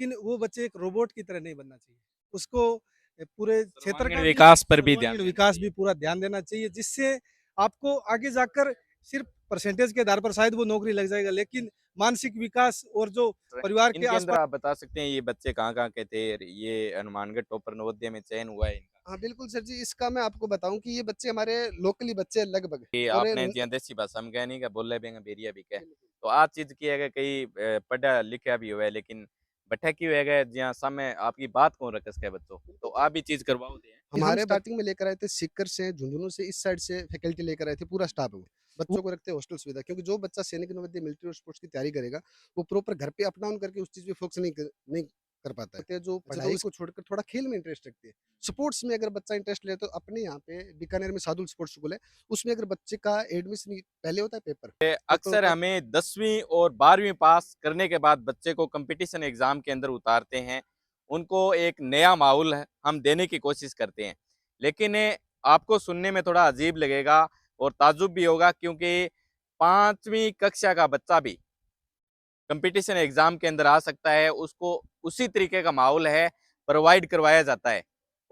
लेकिन वो बच्चे एक रोबोट की तरह नहीं बनना चाहिए। उसको पूरे क्षेत्र सर्वांगीण का भी विकास पर भी ध्यान सर्वांगीण देना विकास भी चाहिए। पूरा ध्यान देना चाहिए, जिससे आपको आगे जाकर सिर्फ परसेंटेज के आधार पर शायद वो नौकरी लग जाएगा, लेकिन मानसिक विकास और जो तो परिवार के इनके अंदर आसपास। आप बता सकते हैं ये बच्चे कहाँ-कहाँ के थे? ये हनुमानगढ़ टॉपर नवोदय में चयन हुआ है इनका। हाँ, बिल्कुल सर जी, इसका मैं आपको बताऊँ कि ये बच्चे हमारे लोकली बच्चे हैं लगभग। कि और आपने न जियां देसी भाषा में कहा नहीं का बोले बेंगा बेरिया भी कह। बिल्कुल, तो आ चीज़ की है कई पढ़ा लिखा भी हुआ है लेकिन बैठा की हुआ जियां सामने आपकी बात कौन रखस के बच्चों। तो बिल्कुल आप सर। भी चीज़ करवाओ दे हैं। हम हमारे स्टार्टिंग में लेकर आए थे सीकर से, झुंझुनू से, इस साइड से फैकल्टी लेकर आए थे, पूरा स्टाफ है वो। बच्चों को रखते हैं हॉस्टल सुविधा, क्योंकि जो बच्चा सैनिक नवोदय मिलिट्री और स्पोर्ट्स की तैयारी करेगा, वो प्रॉपर घर पे अप डाउन करके उस चीज़ पे फोकस नहीं कर पाता है। तो जो अच्छा, पढ़ाई को छोड़कर थोड़ा खेल में इंटरेस्ट रखते हैं। स्पोर्ट्स में अगर बच्चा इंटरेस्ट ले तो अपने यहाँ पे बीकानेर में सादुल स्पोर्ट्स स्कूल है, उसमें अगर बच्चे का एडमिशन पहले होता है पेपर, पेपर अक्सर होता है। हमें 10वीं और 12वीं पास करने के बाद बच्चे को कंपटीशन एग्जाम के अंदर उतारते हैं। उनको एक नया माहौल हम देने की कोशिश करते हैं। लेकिन आपको सुनने में थोड़ा अजीब लगेगा और ताज्जुब भी होगा क्योंकि 5वीं कक्षा का बच्चा भी कंपटीशन एग्जाम के अंदर आ सकता है। उसको उसी तरीके का माहौल है प्रोवाइड करवाया जाता है।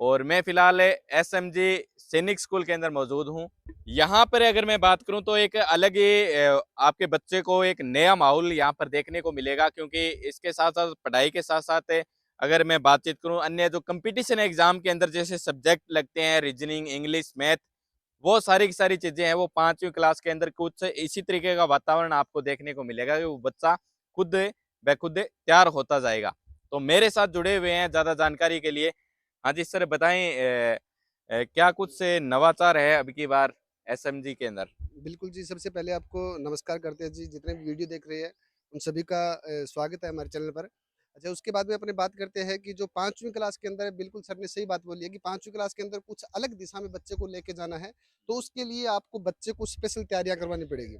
और मैं फिलहाल एसएमजी सैनिक स्कूल के अंदर मौजूद हूँ। यहाँ पर अगर मैं बात करूँ तो एक अलग ही आपके बच्चे को एक नया माहौल यहाँ पर देखने को मिलेगा क्योंकि इसके साथ साथ पढ़ाई के साथ साथ अगर मैं बातचीत करूँ अन्य जो कंपटीशन एग्जाम के अंदर जैसे सब्जेक्ट लगते हैं रीजनिंग इंग्लिश मैथ वो सारी की सारी चीजें हैं वो 5वीं क्लास के अंदर कुछ इसी तरीके का वातावरण आपको देखने को मिलेगा कि वो बच्चा खुद ब खुद तैयार होता जाएगा। तो मेरे साथ जुड़े हुए हैं ज्यादा जानकारी के लिए। हाँ जी सर बताएं क्या कुछ से नवाचार है अब की बार एसएमजी के अंदर। बिल्कुल जी, सबसे पहले आपको नमस्कार करते हैं जी, जितने भी वीडियो देख रहे हैं, उन सभी का स्वागत है हमारे चैनल पर। अच्छा, उसके बाद में अपने बात करते हैं कि जो 5वीं क्लास के अंदर है, बिल्कुल सर ने सही बात बोली है कि 5वीं क्लास के अंदर कुछ अलग दिशा में बच्चे को लेके जाना है, तो उसके लिए आपको बच्चे को स्पेशल तैयारियाँ करवानी पड़ेगी।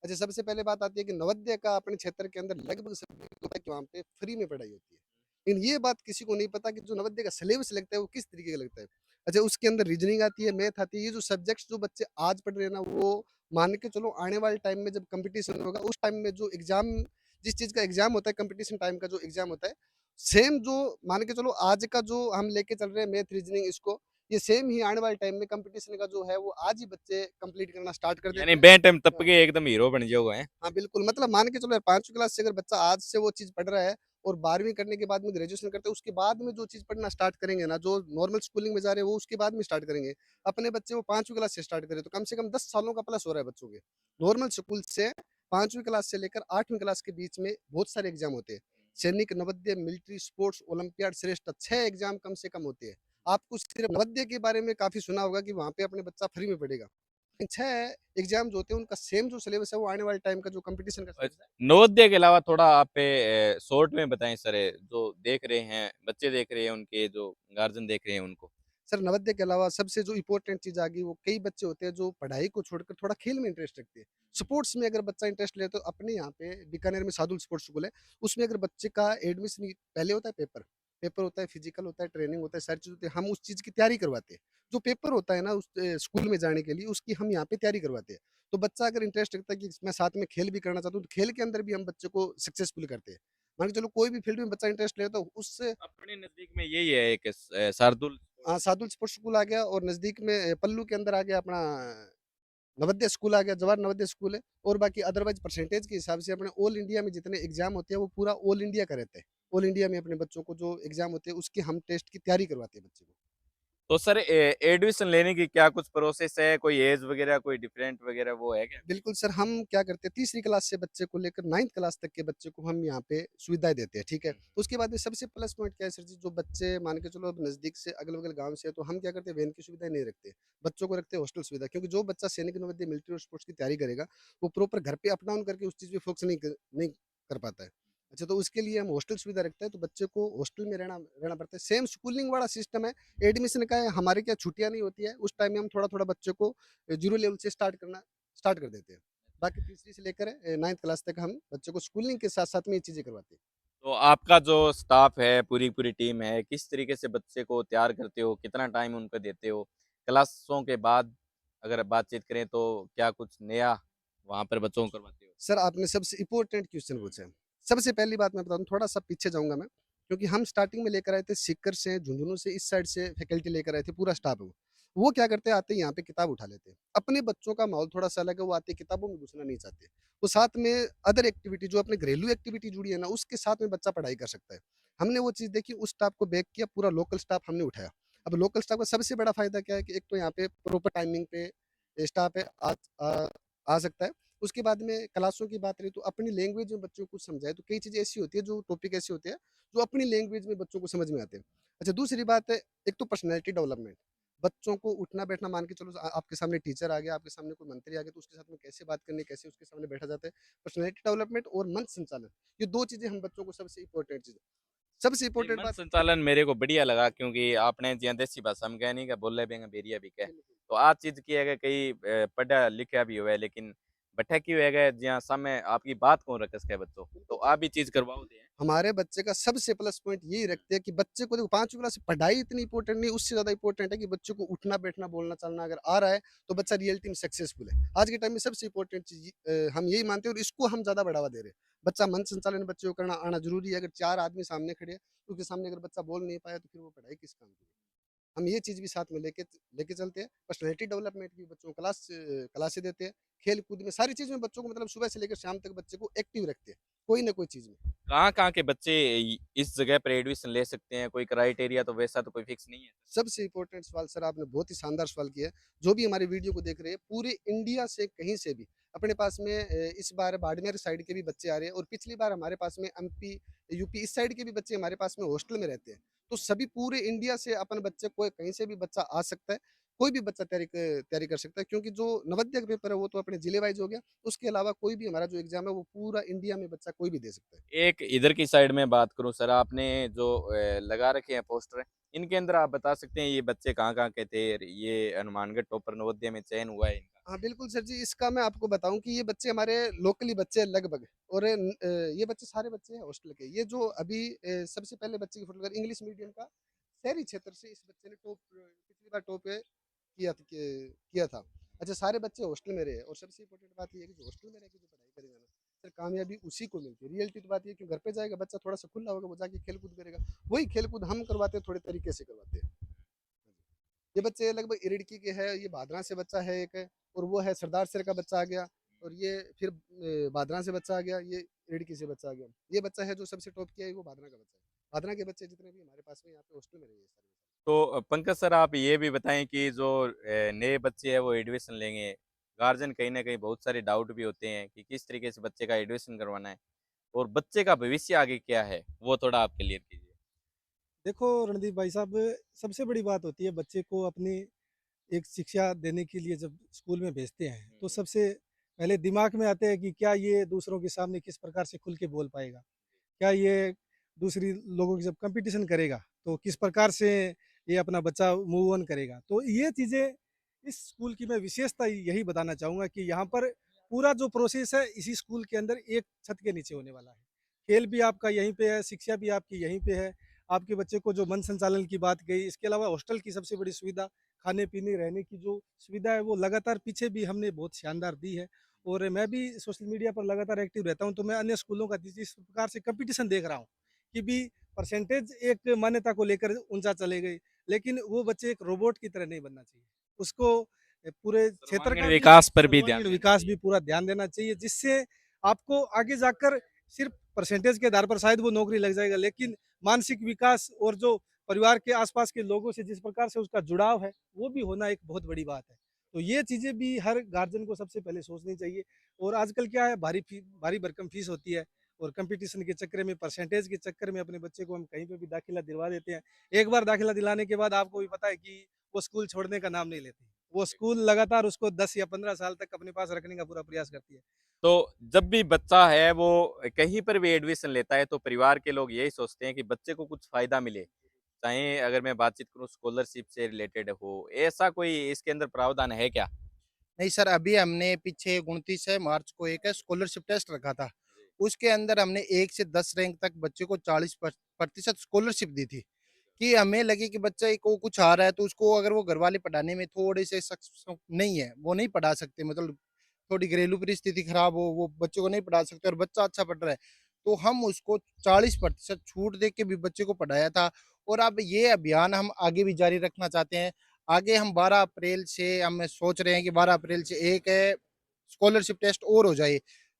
अच्छा, सबसे पहले बात आती है कि नवोदय का अपने क्षेत्र के अंदर लगभग सभी को पता है कि वहाँ पे फ्री में पढ़ाई होती है। लेकिन ये बात किसी को नहीं पता कि जो नवोदय का सिलेबस लगता है, वो किस तरीके का लगता है। अच्छा, उसके अंदर रीजनिंग आती है, मैथ आती है, ये जो सब्जेक्ट्स जो बच्चे आज पढ़ रहे हैं ना, वो मान के चलो आने वाले टाइम में जब कंपटीशन होगा, उस टाइम में जो एग्जाम, जिस चीज़ का एग्जाम होता है, कंपटीशन टाइम का जो एग्जाम होता है, सेम जो मान के चलो आज का जो हम लेके चल रहे हैं मैथ रीजनिंग इसको, ये सेम ही आने वाले टाइम में कंपटीशन का जो है वो आज ही बच्चे कंप्लीट करना स्टार्ट कर यानी देते हैं। बे टाइम तब हाँ, के एकदम हीरो बन जाओगे हैं। हाँ, बिल्कुल, मतलब मान के चलो यार 5वीं क्लास से अगर बच्चा आज से वो चीज़ पढ़ रहा है और 12वीं करने के बाद में ग्रेजुएशन करते हैं, उसके बाद में जो चीज़ पढ़ना स्टार्ट करेंगे ना, जो नॉर्मल स्कूलिंग में जा रहे हैं, वो उसके बाद में स्टार्ट करेंगे। अपने बच्चे वो 5वीं क्लास से स्टार्ट करें, तो कम से कम 10 सालों का प्लस हो रहा है बच्चों के। नॉर्मल स्कूल से 5वीं क्लास से लेकर 8वीं क्लास के बीच में बहुत सारे एग्ज़ाम होते हैं। सैनिक, नवोदय, मिलिट्री, स्पोर्ट्स, ओलंपियाड, श्रेष्ठ 6 एग्ज़ाम कम से कम होते हैं। आपको सिर्फ नवोदय के बारे में काफ़ी सुना होगा कि वहाँ पे अपने बच्चा फ्री में पढ़ेगा। 6 एग्ज़ाम जो होते हैं उनका सेम जो सिलेबस है वो आने वाले टाइम का जो कॉम्पिटिशन का सिलेबस है। नवोदय के अलावा थोड़ा आप शॉर्ट में बताएं सर जो देख रहे हैं बच्चे देख रहे हैं उनके जो गार्जियन देख रहे हैं उनको। सर, नवोदय के अलावा सबसे जो इम्पोर्टेंट चीज़ आ गई, वो कई बच्चे होते हैं जो पढ़ाई को छोड़कर थोड़ा खेल में इंटरेस्ट रखते हैं। स्पोर्ट्स में अगर बच्चा इंटरेस्ट ले तो अपने यहाँ पे बीकानेर में सादुल स्पोर्ट्स स्कूल है, उसमें अगर बच्चे का एडमिशन पहले होता है पेपर, पेपर होता है, फिजिकल होता है, ट्रेनिंग होता है, सारी चीज़ होती है, हम उस चीज़ की तैयारी करवाते हैं। जो पेपर होता है ना उस स्कूल में जाने के लिए, उसकी हम यहाँ पे तैयारी करवाते हैं। तो बच्चा अगर इंटरेस्ट रखता है कि मैं साथ में खेल भी करना चाहता हूँ, तो खेल के अंदर भी हम बच्चे को सक्सेसफुल करते हैं। मान के चलो कोई भी फील्ड में बच्चा इंटरेस्ट ले तो उससे अपने नजदीक में यही है एक शार्दुल। सादुल स्पोर्ट्स स्कूल आ गया, और नज़दीक में पल्लू के अंदर आ गया अपना नवोदय स्कूल आ गया, जवाहर नवोदय स्कूल है। और बाकी अदरवाइज़ परसेंटेज के हिसाब से अपने ऑल इंडिया में जितने एग्ज़ाम होते हैं, वो पूरा ऑल इंडिया का रहता है। ऑल इंडिया में अपने बच्चों को जो एग्ज़ाम होते हैं, उसकी हम टेस्ट की तैयारी करवाते हैं बच्चे को। तो सर एडमिशन लेने की क्या कुछ प्रोसेस है कोई एज वगैरह कोई डिफरेंट वगैरह वो है क्या। बिल्कुल सर, हम क्या करते हैं, तीसरी क्लास से बच्चे को लेकर 9th क्लास तक के बच्चे को हम यहाँ पे सुविधाएँ देते हैं, ठीक है? उसके बाद में सबसे प्लस पॉइंट क्या है सर जी, जो बच्चे मान के चलो अब नज़दीक से अगल-बगल गाँव से है, तो हम क्या करते हैं, वैन की सुविधाएँ नहीं रखते। बच्चों को रखते हैं हॉस्टल सुविधा, क्योंकि जो बच्चा सैनिक नवोदय, मिलिट्री और स्पोर्ट्स की तैयारी करेगा, वो प्रॉपर घर पे अप डाउन करके उस चीज़ पे फोकस नहीं कर पाता है। अच्छा, तो उसके लिए हम हॉस्टल सुविधा रखते हैं, तो बच्चे को हॉस्टल में रहना रहना पड़ता है। सेम स्कूलिंग वाला सिस्टम है, एडमिशन का है, हमारे क्या छुट्टियाँ नहीं होती है, उस टाइम में हम थोड़ा-थोड़ा बच्चे को 0 लेवल से स्टार्ट कर देते हैं। बाकी तीसरी से लेकर 9th क्लास तक हम बच्चों को स्कूलिंग के साथ-साथ में ये चीज़ें करवाते हैं। तो आपका जो स्टाफ है पूरी पूरी टीम है किस तरीके से बच्चे को तैयार करते हो कितना टाइम उनको देते हो क्लासों के बाद अगर बातचीत करें तो क्या कुछ नया वहाँ पर बच्चों को करवाते हो। सर, आपने सबसे इम्पोर्टेंट क्वेश्चन पूछा है। सबसे पहली बात मैं बता दूँ, थोड़ा-सा पीछे जाऊँगा मैं। क्योंकि हम स्टार्टिंग में लेकर आए थे सीकर से, झुंझुनू से, इस साइड से फैकल्टी लेकर आए थे, पूरा स्टाफ है वो क्या करते हैं, आते हैं यहाँ पे किताब उठा लेते हैं। अपने बच्चों का माहौल थोड़ा सा अलग है, वो आते किताबों में घुसना नहीं चाहते। वो साथ में अदर एक्टिविटी जो अपने घरेलू एक्टिविटी जुड़ी है ना, उसके साथ में बच्चा पढ़ाई कर सकता है। हमने वो चीज़ देखी, उस स्टाफ को बैक किया, पूरा लोकल स्टाफ हमने उठाया। अब लोकल स्टाफ का सबसे बड़ा फ़ायदा क्या है कि एक तो यहाँ पे प्रॉपर टाइमिंग पे स्टाफ है, आ आ सकता है। उसके बाद में क्लासों की बात रही तो अपनी लैंग्वेज में बच्चों को समझाए, तो कई चीज़ें ऐसी होती है, जो टॉपिक ऐसे होते हैं, जो अपनी लैंग्वेज में बच्चों को समझ में आते हैं। अच्छा, दूसरी बात है, एक तो पर्सनैलिटी डेवलपमेंट। बच्चों को उठना-बैठना, मान के चलो आपके सामने टीचर आ गया, आपके सामने कोई मंत्री आ गया, तो उसके साथ में कैसे बात करनी है, कैसे उसके सामने बैठा जाता है। पर्सनैलिटी डेवलपमेंट और मंच संचालन, ये 2 चीज़ें हम बच्चों को सबसे इम्पोर्टेंट चीज़ है। सबसे नहीं, इम्पोर्टेंट मंच बात। संचालन मेरे को बढ़िया लगा क्योंकि आपने जियां देसी भाषा में कह नहीं का बोले भी बेरिया भी कह बिल्कुल। तो आ चीज की है कई पढ़ा लिखा भी हुआ है लेकिन बैठा की हुआ जिया सामने आपकी बात कौन रखस के बच्चों तो बिल्कुल आप सर। भी चीज करवाओ दे हमारे बच्चे का सबसे प्लस पॉइंट यही रखते हैं कि बच्चे को देखो, 5वीं क्लास से पढ़ाई इतनी इंपॉर्टेंट नहीं, उससे ज़्यादा इंपॉर्टेंट है कि बच्चे को उठना बैठना बोलना चलना अगर आ रहा है, तो बच्चा रियलिटी में सक्सेसफुल है। आज के टाइम में सबसे इंपॉर्टेंट चीज़ हम यही मानते हैं और इसको हम ज़्यादा बढ़ावा दे रहे हैं। बच्चा मन संचालन बच्चे को करना आना जरूरी है। अगर 4 आदमी सामने खड़े हैं, तो उसके सामने अगर बच्चा बोल नहीं पाया, तो फिर वो पढ़ाई किस काम की। हम ये चीज़ भी साथ में लेके लेके चलते हैं। पर्सनैलिटी डेवलपमेंट की बच्चों को क्लासें देते हैं। खेल-कूद में सारी चीज़ में बच्चों को, मतलब सुबह से लेकर शाम तक बच्चे को एक्टिव रखते हैं, कोई ना कोई चीज़ में। कहाँ के बच्चे इस जगह पर एडमिशन ले सकते हैं कोई क्राइटेरिया तो वैसा तो कोई फिक्स नहीं है सबसे इम्पोर्टेंट सवाल सर, आपने बहुत ही शानदार सवाल किया है। जो भी हमारी वीडियो को देख रहे हैं, पूरे इंडिया से कहीं से भी अपने पास में इस बार बाड़मेर साइड के भी बच्चे आ रहे हैं और पिछली बार हमारे पास में एमपी, यूपी इस साइड के भी बच्चे हमारे पास में हॉस्टल में रहते हैं। तो सभी पूरे इंडिया से अपन बच्चे, कोई कहीं से भी बच्चा आ सकता है। कोई भी बच्चा तैयारी कर सकता है, क्योंकि जो नवोदय का पेपर है वो तो अपने जिले वाइज़ हो गया। उसके अलावा कोई भी हमारा जो एग्ज़ाम है वो पूरा इंडिया में बच्चा कोई भी दे सकता है। एक इधर की साइड में बात करूं सर आपने जो लगा रखे हैं पोस्टर इनके अंदर आप बता सकते हैं ये बच्चे कहाँ के थे ये हनुमानगढ़ टॉपर नवोदय में चयन हुआ है इनका हाँ, बिल्कुल सर जी, इसका मैं आपको बताऊँ कि ये बच्चे हमारे लोकली बच्चे हैं लगभग। और ये बच्चे सारे बच्चे हैं हॉस्टल के। ये जो अभी सबसे पहले बच्चे की फ़ोटो इंग्लिश मीडियम का, शहरी क्षेत्र से इस बच्चे ने पिछली बार टॉप किया था। अच्छा, सारे बच्चे हॉस्टल में रहे और सबसे इम्पोर्टेंट बात ये है कि जो हॉस्टल में रह के जो पढ़ाई करेगा ना, सर कामयाबी उसी को मिलती है। रियलिटी तो बात ये है कि घर पे जाएगा बच्चा, थोड़ा-सा खुला होगा, वो जाके खेल-कूद करेगा। वही खेल-कूद हम करवाते हैं, थोड़े तरीके से करवाते हैं। ये बच्चे लगभग इरिड़की के हैं, ये भादरा से बच्चा है एक, और वो है सरदार सर का बच्चा आ गया, और ये फिर भादरा से बच्चा आ गया, ये इरिड़की से बच्चा आ गया। ये बच्चा है जो सबसे टॉप किया है, वो भादरा का बच्चा है। भादरा के बच्चे जितने भी हमारे पास में यहाँ पे हॉस्टल में रहे हैं सारे। तो पंकज सर आप ये भी बताएं कि जो नए बच्चे हैं वो एडमिशन लेंगे गार्जियन कहीं ना कहीं बहुत सारे डाउट भी होते हैं कि किस तरीके से बच्चे का एडमिशन करवाना है और बच्चे का भविष्य आगे क्या है वो थोड़ा आप क्लियर कीजिए देखो रणदीप भाई साहब, सबसे बड़ी बात होती है बच्चे को अपनी एक शिक्षा देने के लिए जब स्कूल में भेजते हैं तो सबसे पहले दिमाग में आते हैं कि क्या ये दूसरों के सामने किस प्रकार से खुल के बोल पाएगा, क्या ये दूसरी लोगों के जब कंपटीशन करेगा तो किस प्रकार से ये अपना बच्चा मूव ऑन करेगा। तो ये चीज़ें इस स्कूल की मैं विशेषता यही बताना चाहूँगा कि यहाँ पर पूरा जो प्रोसेस है इसी स्कूल के अंदर एक छत के नीचे होने वाला है। खेल भी आपका यहीं पे है, शिक्षा भी आपकी यहीं पे है। आपके बच्चे को जो मन संचालन की बात कही, इसके अलावा हॉस्टल की सबसे बड़ी सुविधा, खाने-पीने, रहने की जो सुविधा है वो लगातार पीछे भी हमने बहुत शानदार दी है। और मैं भी सोशल मीडिया पर लगातार एक्टिव रहता हूँ, तो मैं अन्य स्कूलों का जिस प्रकार से कॉम्पिटिशन देख रहा हूँ कि भी परसेंटेज एक मान्यता को लेकर ऊँचा चले गए, लेकिन वो बच्चे एक रोबोट की तरह नहीं बनना चाहिए। उसको पूरे क्षेत्र सर्वांगीण का भी विकास पर भी ध्यान सर्वांगीण देना विकास चाहिए भी पूरा ध्यान देना चाहिए, जिससे आपको आगे जाकर सिर्फ परसेंटेज के आधार पर शायद वो नौकरी लग जाएगा, लेकिन मानसिक विकास और जो परिवार के आसपास के लोगों से जिस प्रकार से उसका जुड़ाव है, वो भी होना एक बहुत बड़ी बात है। तो ये चीज़ें भी हर गार्जियन को सबसे पहले सोचनी चाहिए। और आजकल क्या है, भारी भरकम फीस होती है और कंपटीशन के चक्कर में, परसेंटेज के चक्कर में अपने बच्चे को हम कहीं पे भी दाखिला दिलवा देते हैं। एक बार दाखिला दिलाने के बाद आपको भी पता है कि वो स्कूल छोड़ने का नाम नहीं लेते। वो स्कूल लगातार उसको 10 या 15 साल तक अपने पास रखने का पूरा प्रयास करती है। तो जब भी बच्चा है वो कहीं पर भी एडमिशन लेता है तो परिवार के लोग यही सोचते हैं कि बच्चे को कुछ फायदा मिले चाहे अगर मैं बातचीत करूं स्कॉलरशिप से रिलेटेड हो ऐसा कोई इसके अंदर प्रावधान है क्या नहीं सर, अभी हमने पीछे 29 मार्च को एक स्कॉलरशिप टेस्ट रखा था। उसके अंदर हमने 1 से 10 रैंक तक बच्चे को 40% स्कॉलरशिप दी थी, कि हमें लगे कि बच्चे को कुछ आ रहा है तो उसको अगर वो घरवाले पढ़ाने में थोड़े से सक्षम नहीं है, वो नहीं पढ़ा सकते, मतलब थोड़ी घरेलू परिस्थिति खराब हो, वो बच्चे को नहीं पढ़ा सकते और बच्चा अच्छा पढ़ रहा है। तो हम उसको 40% छूट दे के भी बच्चे को पढ़ाया था। और अब ये अभियान हम आगे भी जारी रखना चाहते हैं। आगे हम 12 अप्रैल से हम सोच रहे हैं कि 12 अप्रैल से एक स्कॉलरशिप टेस्ट और हो जाए।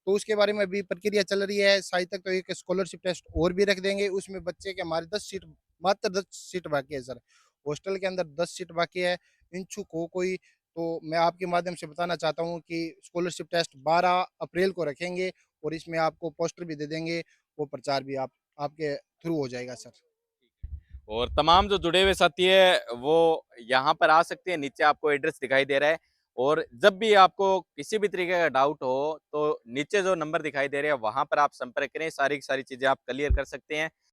तो उसके बारे में अभी प्रक्रिया चल रही है। शायद तक तो एक स्कॉलरशिप टेस्ट और भी रख देंगे। उसमें बच्चे के हमारे 10 सीट, मात्र 10 सीट बाकी है सर। हॉस्टल के अंदर 10 सीट बाकी है। इच्छुक हो कोई, तो मैं आपके माध्यम से बताना चाहता हूँ कि स्कॉलरशिप टेस्ट 12 अप्रैल को रखेंगे और इसमें आपको पोस्टर भी दे देंगे। वो प्रचार भी आप आपके थ्रू हो जाएगा सर। और तमाम जो जुड़े हुए साथी है वो यहाँ पर आ सकते हैं, नीचे आपको एड्रेस दिखाई दे रहा है। और जब भी आपको किसी भी तरीके का डाउट हो तो नीचे जो नंबर दिखाई दे रहे हैं वहां पर आप संपर्क करें, सारी की सारी चीजें आप क्लियर कर सकते हैं।